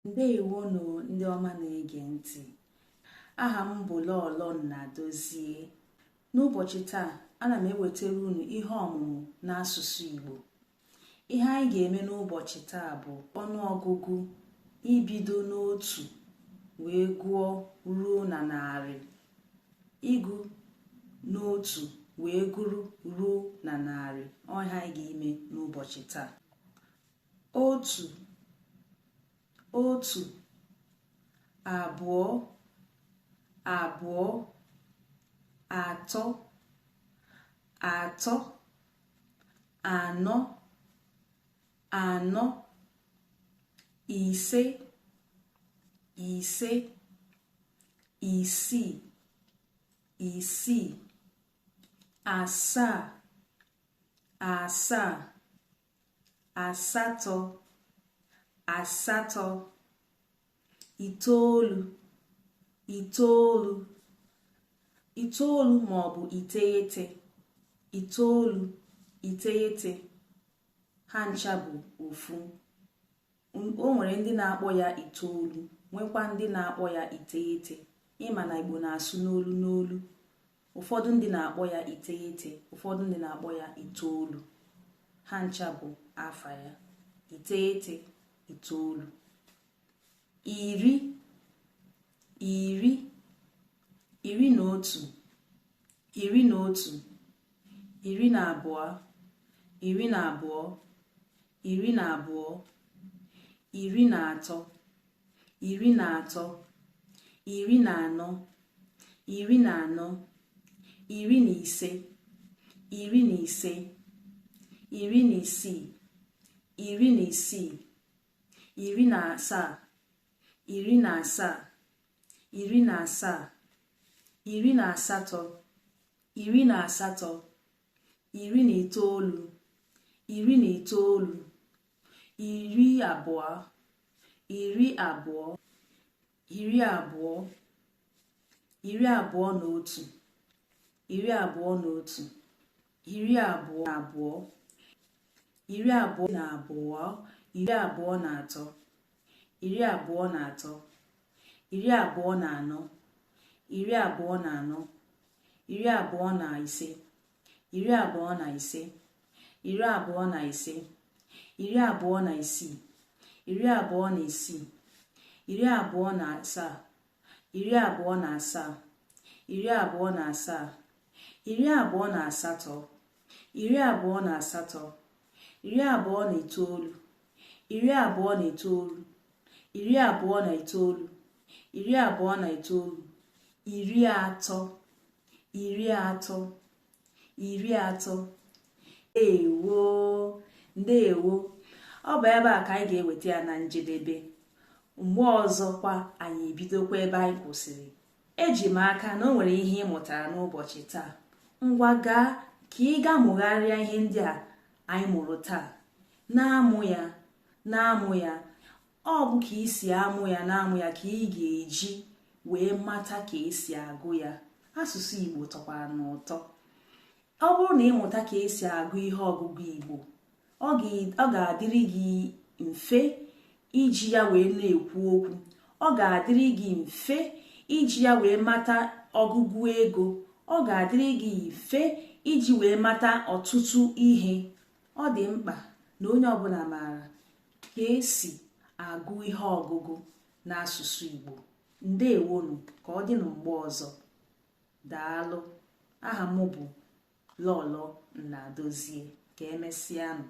Ndewonu ndị ọma na-ege ntị. Aha m bụ Lolo Nnadozie. N'ụbọchị taa, ana m ewetara unu ihe ọmụmụ n'asụsụ Igbo. Ihe anyị ga-eme n'ụbọchị taa bụ ọnụọgụgụ ibido n'otu wee gụọ ruo na narị. Ịgụ n'otu wee gụrụ ruo na narị. Ọ ihe anyị ga-eme n'ụbọchị taa. Otu, otu, abụọ, abụọ, atọ, atọ, anọ, anọ, ise, ise, isii, isii, asaa, asaa, asatọ, asatọ, itoolu, itoolu, itoolu maọbụ iteghete, itoolu, iteghete, ha ncha bụ ofu. O nwere ndị na-akpọ ya itoolu, nwekwa ndị na-akpọ ya iteghete. Ịma na Igbo na-asụ n'olu n'olu. Ụfọdụ ndị na-akpọ ya iteghete, ụfọdụ ndị na-akpọ ya itoolu. Ha ncha bụ afa ya. Iteghete, itoolu. Iri, iri, iri na otu, iri na otu, iri na abụọ, iri na abụọ, iri na abụọ, iri na atọ, iri na atọ, iri na anọ, iri na anọ, iri na ise, iri na ise, iri na isii, iri na isii, iri na asaa, iri na asaa, iri na asaa, iri na asatọ, iri na asatọ, iri na itoolu, iri na itoolu, iri abụọ, iri abụọ, iri abụọ, iri abụọ na otu, iri abụọ na otu, iri abụọ na abụọ, iri abụọ na abụọ, iri abụọ na atọ, iri abụọ na atọ, iri abụọ na anọ, iri abụọ na anọ, iri abụọ na ise, iri abụọ na ise, iri abụọ na ise, iri abụọ na isii, iri abụọ na isii, iri abụọ na asaa, iri abụọ na asaa, iri abụọ na asaa, iri abụọ na asatọ, iri abụọ na asatọ, iri abụọ na itoolu, iri abụọ na itoolu, iri abụọ na itoolu, iri abụọ na itoolu, iri atọ, iri atọ, iri atọ. Ndewo. Ọ bụ ebe a ka anyị ga-eweta ya na njedebe. Mgbe ọzọkwa anyị ebidokwa ebe anyị kwụsịrị. Eji m aka na o nwere ihe ị mụtara n'ụbọchị taa. Ngwa gaa ka ị gaa mụgharịa ihe ndị a anyị mụrụ taa. Na-amụ ya, na-amụ ya. Ọ bụ ka isi amụ ya na-amụ ya ka ị ga-eji wee mata ka esi agụ ya. Asụsụ Igbo tọkwara n'ụtọ. Ọ bụrụ na ịmụta ka esi agụ ihe ọgụgụ Igbo, ọ ga-adịrị gị mfe iji ya wee na-ekwu okwu. Ọ ga-adịrị gị mfe iji ya wee mata ọgụgụ ego. Ọ ga-adịrị gị mfe iji wee mata ọtụtụ ihe. Ọ dị mkpa na onye ọbụla maara ka esi agụ ihe ọgụgụ n'asụsụ Igbo. Ndewonu, ka ọ dị na mgbe ọzọ. Daalụ. Aha m bụ Lolo Nnadozie. Ka emesịanụ.